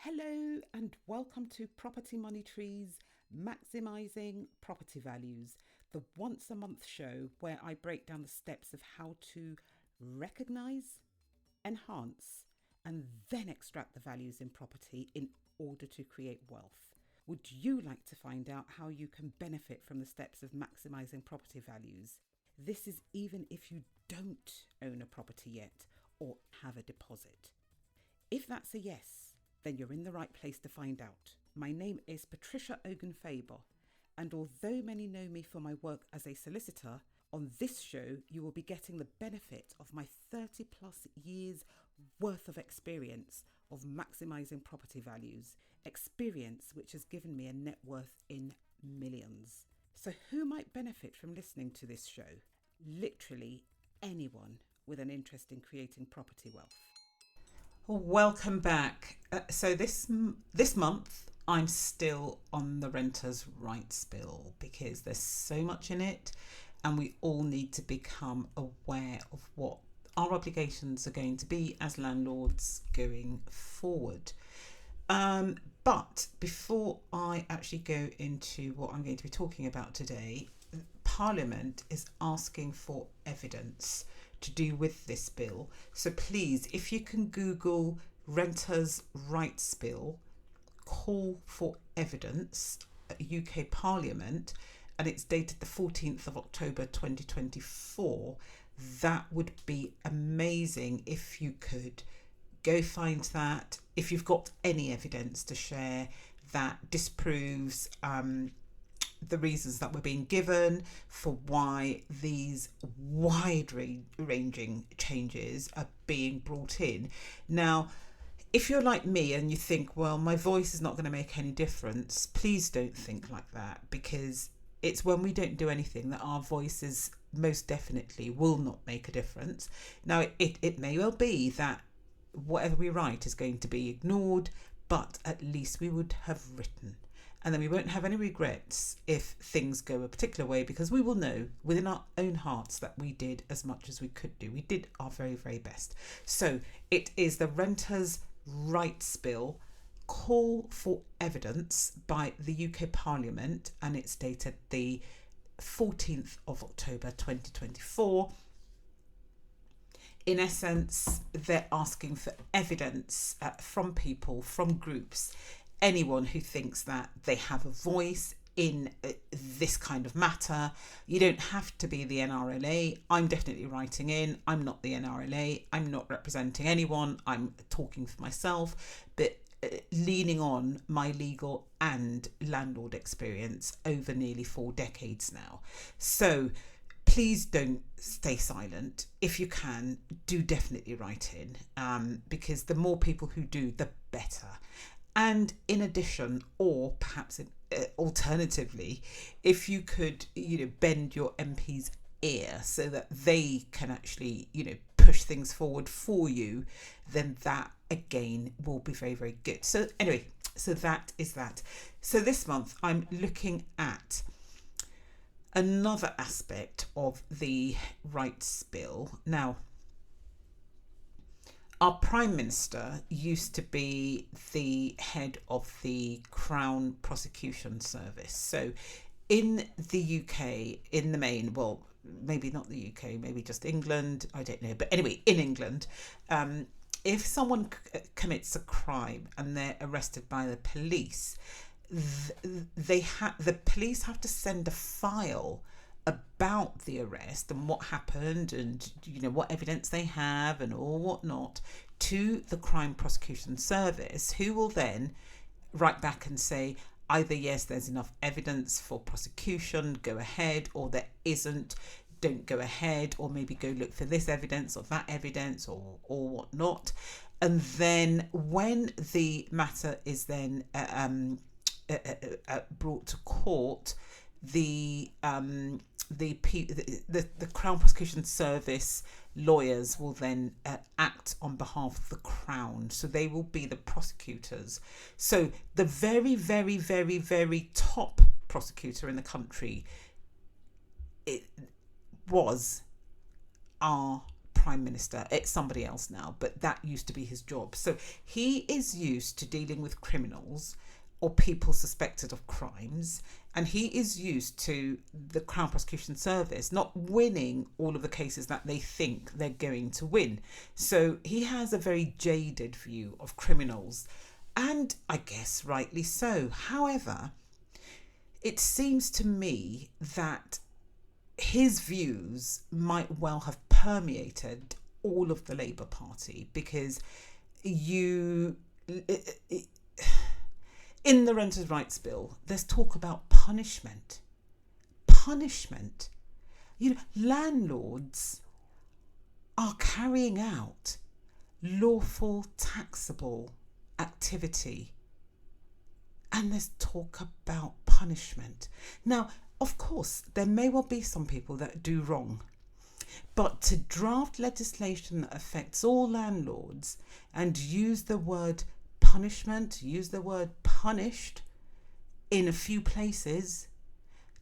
Hello and welcome to Property Money Trees Maximising Property Values, the once a month show where I break down the steps of how to recognise, enhance, and then extract the values in property in order to create wealth. Would you like to find out how you can benefit from the steps of maximising property values? This is even if you don't own a property yet or have a deposit. If that's a yes, then you're in the right place to find out. My name is Patricia Faber, and although many know me for my work as a solicitor, on this show you will be getting the benefit of my 30 plus years worth of experience of maximising property values, experience which has given me a net worth in millions. So who might benefit from listening to this show? Literally anyone with an interest in creating property wealth. Welcome back. So this month I'm still on the renters' rights bill because there's so much in it and we all need to become aware of what our obligations are going to be as landlords going forward. But before I actually go into what I'm going to be talking about today, Parliament is asking for evidence to do with this bill. So please, if you can Google renters' rights bill, call for evidence at UK Parliament, and it's dated the 14th of October 2024. That would be amazing if you could go find that. If you've got any evidence to share that disproves the reasons that were being given for why these wide-ranging changes are being brought in. Now, if you're like me and you think, well, my voice is not going to make any difference, please don't think like that, because it's when we don't do anything that our voices most definitely will not make a difference. Now, it may well be that whatever we write is going to be ignored, but at least we would have written. And then we won't have any regrets if things go a particular way, because we will know within our own hearts that we did as much as we could do. We did our very, very best. So it is the Renters' Rights Bill, Call for Evidence by the UK Parliament, and it's dated the 14th of October 2024. In essence, they're asking for evidence from people, from groups, anyone who thinks that they have a voice in this kind of matter. You don't have to be the NRLA. I'm definitely writing in. I'm not the NRLA. I'm not representing anyone. I'm talking for myself, but leaning on my legal and landlord experience over nearly 4 decades now. So please don't stay silent. If you can, do definitely write in, because the more people who do, the better. And in addition, or perhaps alternatively, if you could, bend your MP's ear so that they can actually, push things forward for you, then that again will be very, very good. So anyway, so that is that. So this month I'm looking at another aspect of the rights bill. Now, our Prime Minister used to be the head of the Crown Prosecution Service. So in the UK, in the main, well, maybe not the UK, maybe just England, I don't know. But anyway, in England, if someone commits a crime and they're arrested by the police, the police have to send a file about the arrest and what happened and what evidence they have and all whatnot to the Crime Prosecution Service, who will then write back and say either yes, there's enough evidence for prosecution, go ahead, or there isn't, don't go ahead, or maybe go look for this evidence or that evidence or whatnot. And then when the matter is then brought to court, the Crown Prosecution Service lawyers will then act on behalf of the Crown. So they will be the prosecutors. So the very, very, very, very top prosecutor in the country was our Prime Minister. It's somebody else now, but that used to be his job. So he is used to dealing with criminals or people suspected of crimes, and he is used to the Crown Prosecution Service not winning all of the cases that they think they're going to win. So he has a very jaded view of criminals, and I guess rightly so. However, it seems to me that his views might well have permeated all of the Labour Party, because in the Renters' Rights Bill, there's talk about punishment. Punishment. Landlords are carrying out lawful taxable activity, and there's talk about punishment. Now, of course, there may well be some people that do wrong, but to draft legislation that affects all landlords and use the word punishment, use the word punished in a few places,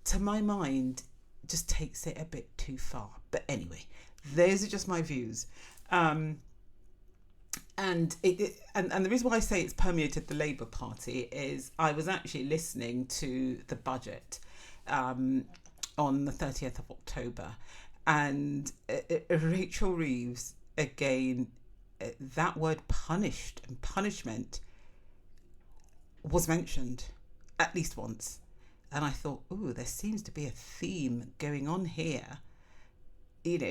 to my mind, just takes it a bit too far. But anyway, those are just my views. And the reason why I say it's permeated the Labour Party is I was actually listening to the budget on the 30th of October, and Rachel Reeves, again, that word punished and punishment was mentioned at least once. And I thought, there seems to be a theme going on here. They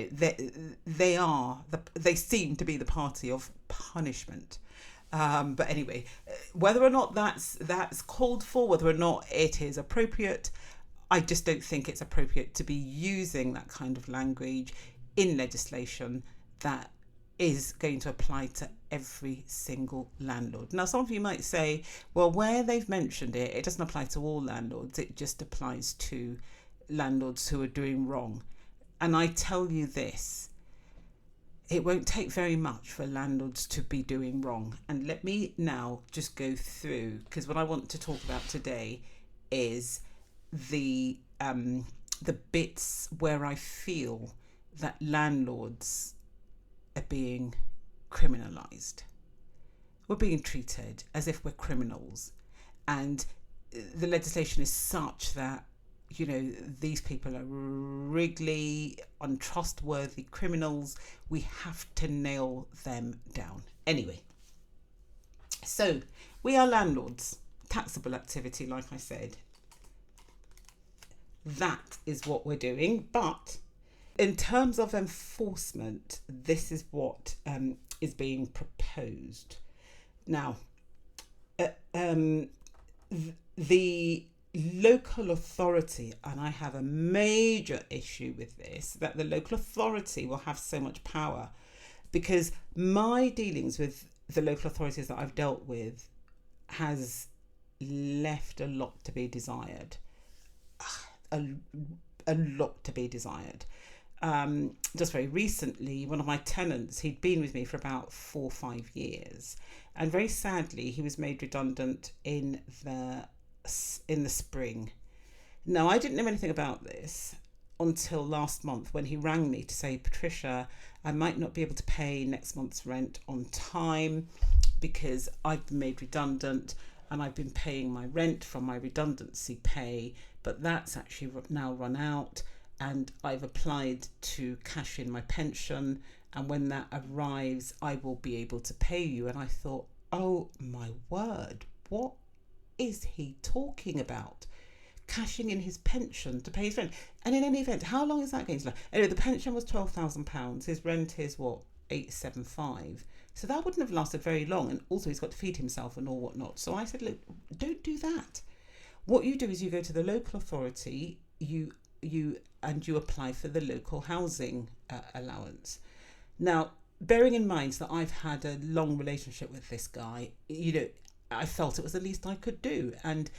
seem to be the party of punishment. But anyway, whether or not that's called for, whether or not it is appropriate, I just don't think it's appropriate to be using that kind of language in legislation that is going to apply to every single landlord. Now, some of you might say, well, where they've mentioned it, it doesn't apply to all landlords. It just applies to landlords who are doing wrong. And I tell you this, it won't take very much for landlords to be doing wrong. And let me now just go through, because what I want to talk about today is the bits where I feel that landlords are being criminalised. We're being treated as if we're criminals, and the legislation is such that these people are wriggly, untrustworthy criminals. We have to nail them down. Anyway, so we are landlords. Taxable activity, like I said. That is what we're doing. But in terms of enforcement, this is what is being proposed. Now, the local authority, and I have a major issue with this, that the local authority will have so much power, because my dealings with the local authorities that I've dealt with has left a lot to be desired. A lot to be desired. Just very recently, one of my tenants, he'd been with me for about 4 or 5 years, and very sadly he was made redundant in the spring. Now, I didn't know anything about this until last month when he rang me to say, Patricia, I might not be able to pay next month's rent on time because I've been made redundant and I've been paying my rent from my redundancy pay, but that's actually now run out, and I've applied to cash in my pension, and when that arrives I will be able to pay you. And I thought, oh my word, what is he talking about? Cashing in his pension to pay his rent? And in any event, how long is that going to last? Anyway, the pension was £12,000. His rent is £875. So that wouldn't have lasted very long, and also he's got to feed himself and all whatnot. So I said, look, don't do that. What you do is you go to the local authority, you apply for the local housing allowance. Now, bearing in mind that I've had a long relationship with this guy, I felt it was the least I could do. And,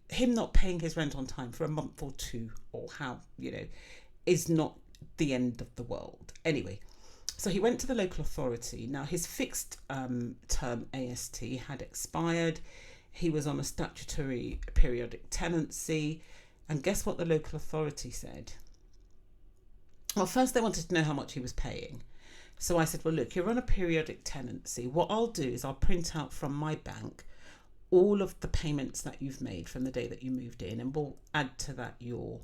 him not paying his rent on time for a month or two, or how, is not the end of the world. Anyway, so he went to the local authority. Now, his fixed term AST had expired. He was on a statutory periodic tenancy. And guess what the local authority said? Well, first they wanted to know how much he was paying. So I said, well, look, you're on a periodic tenancy. What I'll do is I'll print out from my bank all of the payments that you've made from the day that you moved in, and we'll add to that your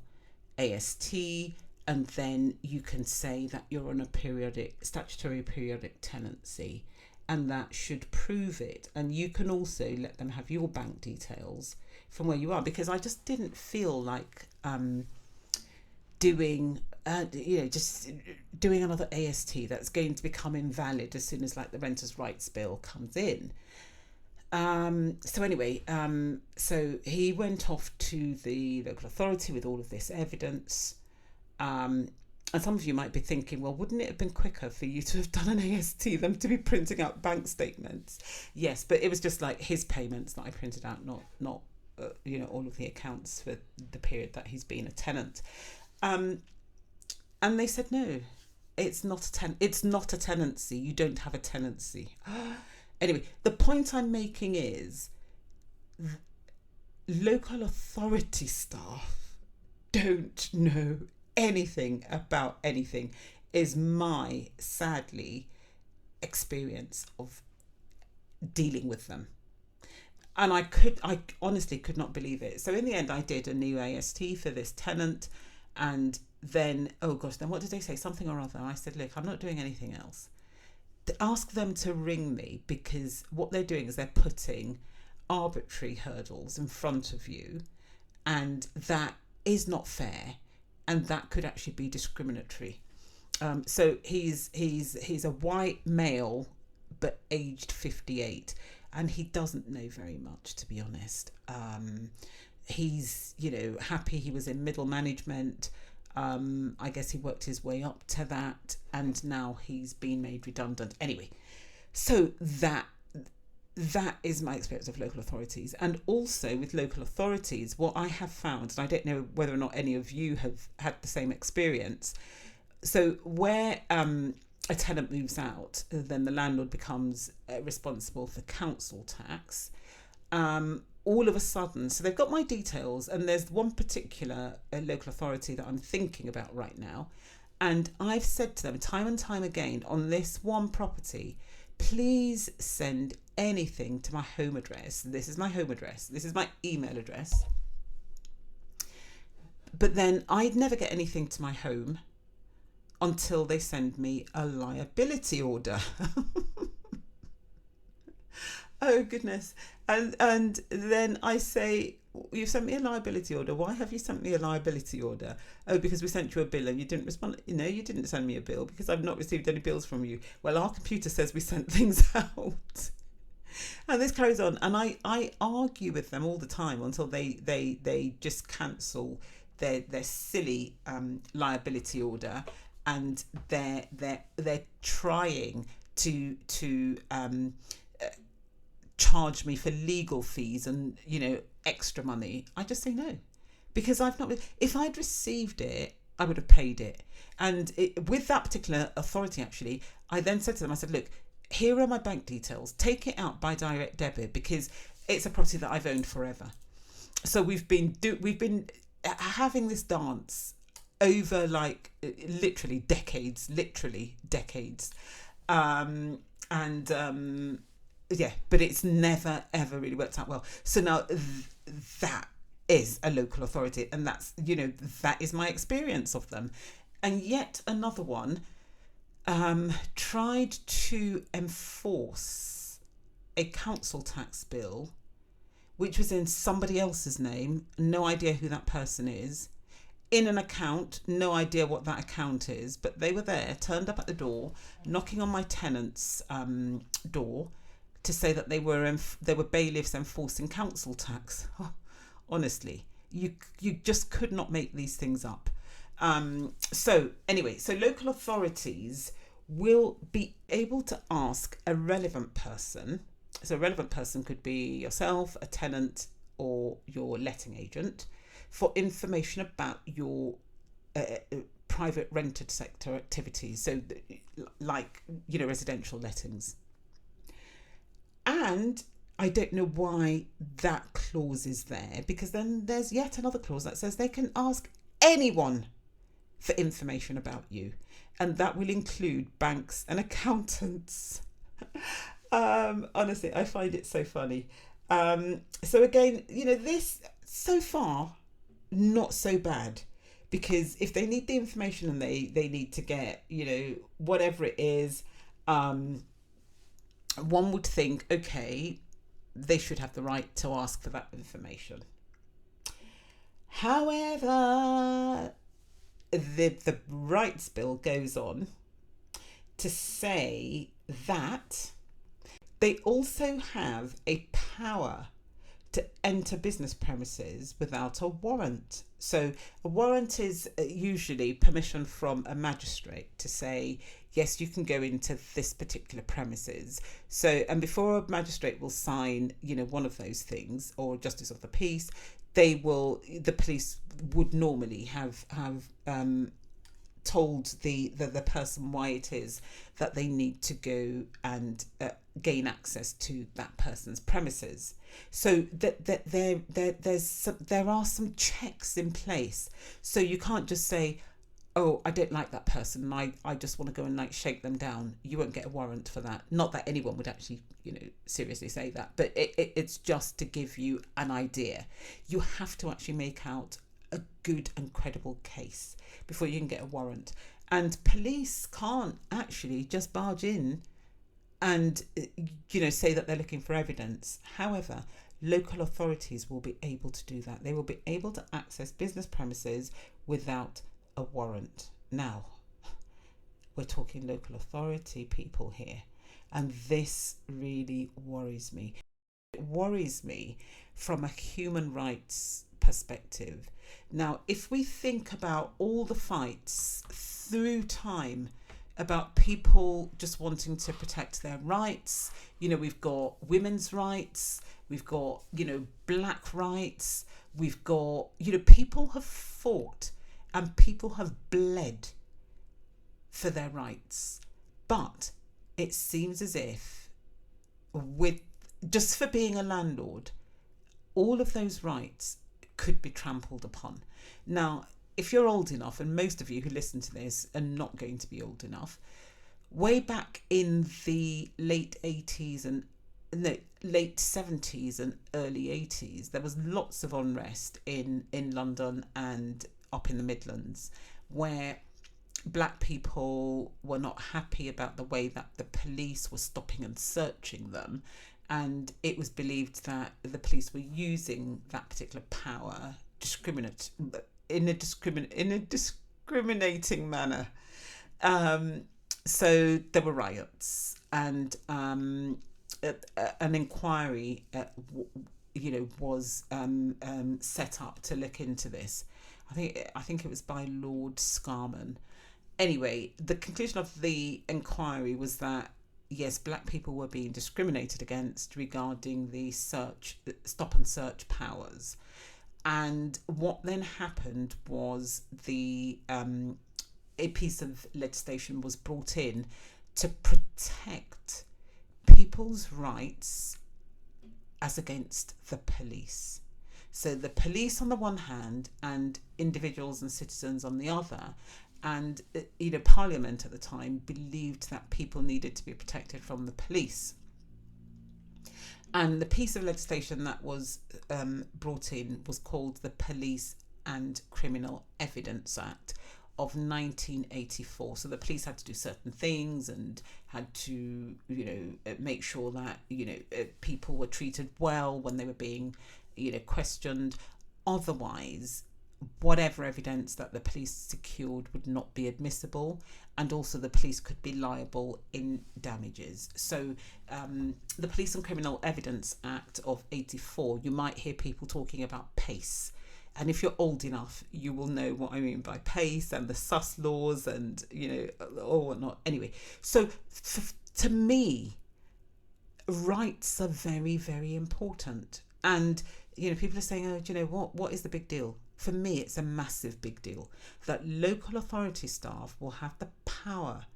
AST, and then you can say that you're on a statutory periodic tenancy, and that should prove it. And you can also let them have your bank details from where you are, because I just didn't feel like doing just doing another AST that's going to become invalid as soon as like the Renters' Rights Bill comes in. So he went off to the local authority with all of this evidence. And some of you might be thinking, well, wouldn't it have been quicker for you to have done an AST than to be printing out bank statements? Yes, but it was just like his payments that I printed out, not all of the accounts for the period that he's been a tenant. And they said, no, it's not a tenancy. You don't have a tenancy. Anyway, the point I'm making is local authority staff don't know anything about anything, is my, sadly, experience of dealing with them. And I honestly could not believe it. So in the end, I did a new AST for this tenant. And then, then what did they say? Something or other. I said, look, I'm not doing anything else. Ask them to ring me, because what they're doing is they're putting arbitrary hurdles in front of you, and that is not fair, and that could actually be discriminatory. So he's a white male, but aged 58, and he doesn't know very much, to be honest. He's happy he was in middle management. I guess he worked his way up to that, and now he's been made redundant. Anyway, so that is my experience of local authorities. And also with local authorities, what I have found, and I don't know whether or not any of you have had the same experience, so where a tenant moves out, then the landlord becomes responsible for council tax. All of a sudden, so they've got my details, and there's one particular local authority that I'm thinking about right now, and I've said to them time and time again, on this one property, please send anything to my home address. This is my home address. This is my email address. But then I'd never get anything to my home until they send me a liability order. Oh goodness. And then I say, you've sent me a liability order. Why have you sent me a liability order? Oh, because we sent you a bill and you didn't respond. You didn't send me a bill because I've not received any bills from you. Well, our computer says we sent things out. And this carries on. And I argue with them all the time until they just cancel their silly liability order, and they're trying to charge me for legal fees and extra money. I just say no, because if I'd received it, I would have paid it. And with that particular authority, actually, I then said to them, I said, look, here are my bank details, take it out by direct debit, because it's a property that I've owned forever. So we've been having this dance over literally decades. Yeah, but it's never ever really worked out well. So now that is a local authority, and that's that is my experience of them. And yet another one tried to enforce a council tax bill which was in somebody else's name, no idea who that person is, in an account, no idea what that account is, but they were there, turned up at the door, knocking on my tenant's door to say that they were bailiffs enforcing council tax. Oh, honestly, you just could not make these things up. So local authorities will be able to ask a relevant person. So a relevant person could be yourself, a tenant, or your letting agent, for information about your private rented sector activities. So residential lettings. And I don't know why that clause is there, because then there's yet another clause that says they can ask anyone for information about you, and that will include banks and accountants. Honestly, I find it so funny. So again, this so far not so bad, because if they need the information and they need to get whatever it is, one would think, okay, they should have the right to ask for that information. However, the rights bill goes on to say that they also have a power to enter business premises without a warrant. So a warrant is usually permission from a magistrate to say, yes, you can go into this particular premises. So, and before a magistrate will sign, one of those things, or justice of the peace, the police would normally have told the person why it is that they need to go and gain access to that person's premises. So that there are some checks in place. So you can't just say, oh, I don't like that person, I just want to go and shake them down. You won't get a warrant for that. Not that anyone would actually seriously say that, but it's just to give you an idea. You have to actually make out a good and credible case before you can get a warrant. And police can't actually just barge in and say that they're looking for evidence. However, local authorities will be able to do that. They will be able to access business premises without a warrant. Now, we're talking local authority people here, and this really worries me. It worries me from a human rights perspective. Now, if we think about all the fights through time about people just wanting to protect their rights, we've got women's rights, we've got, black rights, we've got, people have fought and people have bled for their rights. But it seems as if just for being a landlord, all of those rights could be trampled upon. Now, if you're old enough, and most of you who listen to this are not going to be old enough, way back in the late 70s and early 80s, there was lots of unrest in London and up in the Midlands, where black people were not happy about the way that the police were stopping and searching them. And it was believed that the police were using that particular power in a discriminating manner. So there were riots, and an inquiry, was set up to look into this. I think it was by Lord Scarman. Anyway, the conclusion of the inquiry was that yes, black people were being discriminated against regarding the stop and search powers. And what then happened was a piece of legislation was brought in to protect people's rights as against the police. So the police on the one hand and individuals and citizens on the other. And Parliament at the time believed that people needed to be protected from the police. And the piece of legislation that was brought in was called the Police and Criminal Evidence Act of 1984. So the police had to do certain things and had to, make sure that, people were treated well when they were being, questioned. Otherwise, whatever evidence that the police secured would not be admissible, and also the police could be liable in damages. So the Police and Criminal Evidence Act of 84, you might hear people talking about PACE, and if you're old enough you will know what I mean by PACE and the sus laws and or whatnot. Anyway, so to me, rights are very, very important. And people are saying, oh, do you know what is the big deal? For me, it's a massive big deal that local authority staff will have the power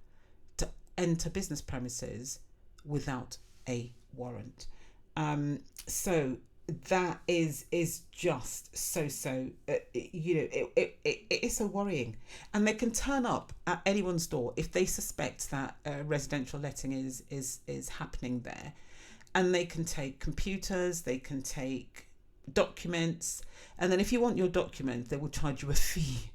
to enter business premises without a warrant. So that is just so it is so worrying, and they can turn up at anyone's door if they suspect that residential letting is happening there, and they can take computers, they can take documents, and then if you want your document, they will charge you a fee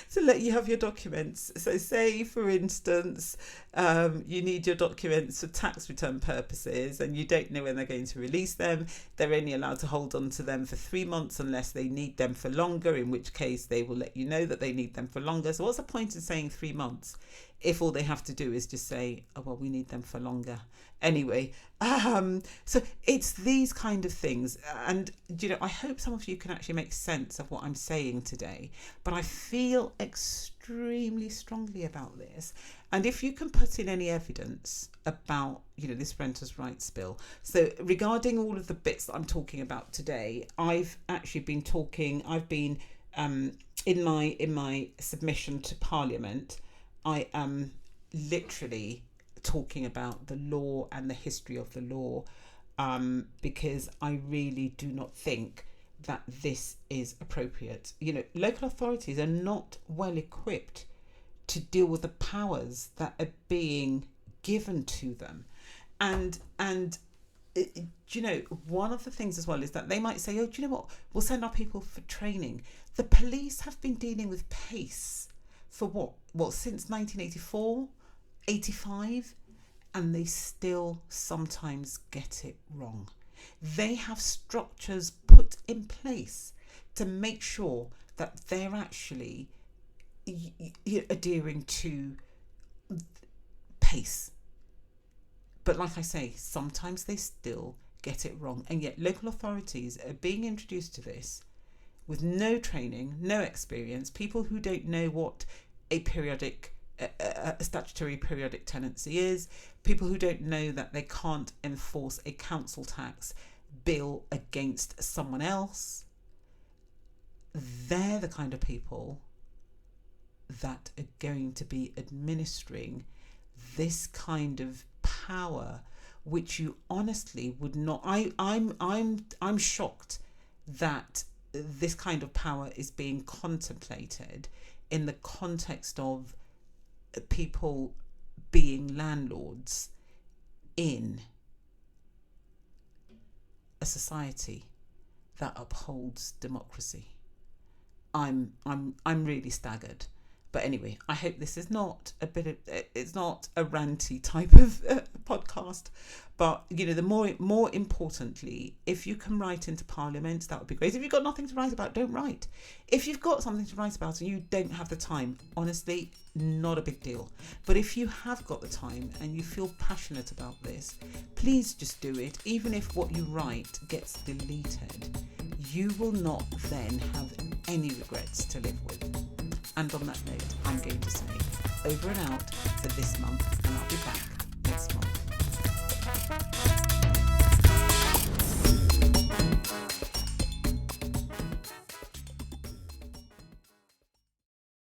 to let you have your documents. So say, for instance, you need your documents for tax return purposes and you don't know when they're going to release them. They're only allowed to hold on to them for 3 months unless they need them for longer, in which case they will let you know that they need them for longer. So what's the point in saying 3 months if all they have to do is just say, oh, well, we need them for longer anyway? So it's these kind of things, and I hope some of you can actually make sense of what I'm saying today, but I feel extremely strongly about this. And if you can put in any evidence about this renters' rights bill, so regarding all of the bits that I'm talking about today, I've been in my submission to Parliament, I am literally talking about the law and the history of the law, because I really do not think that this is appropriate. Local authorities are not well equipped to deal with the powers that are being given to them, and one of the things as well is that they might say, oh, do you know what, we'll send our people for training. The police have been dealing with PACE for what since 1984, 85, and they still sometimes get it wrong. They have structures put in place to make sure that they're actually adhering to PACE. But like I say, sometimes they still get it wrong. And yet local authorities are being introduced to this with no training, no experience, people who don't know what a statutory periodic tenancy is, people who don't know that they can't enforce a council tax bill against someone else. They're the kind of people that are going to be administering this kind of power, which you honestly would not. I'm shocked that this kind of power is being contemplated in the context of people being landlords in a society that upholds democracy. I'm really staggered. But anyway, I hope this is not it's not a ranty type of podcast. But the more importantly, if you can write into Parliament, that would be great. If you've got nothing to write about, don't write. If you've got something to write about and you don't have the time, honestly, not a big deal. But if you have got the time and you feel passionate about this, please just do it. Even if what you write gets deleted, you will not then have any regrets to live with. And on that note, I'm going to say over and out for this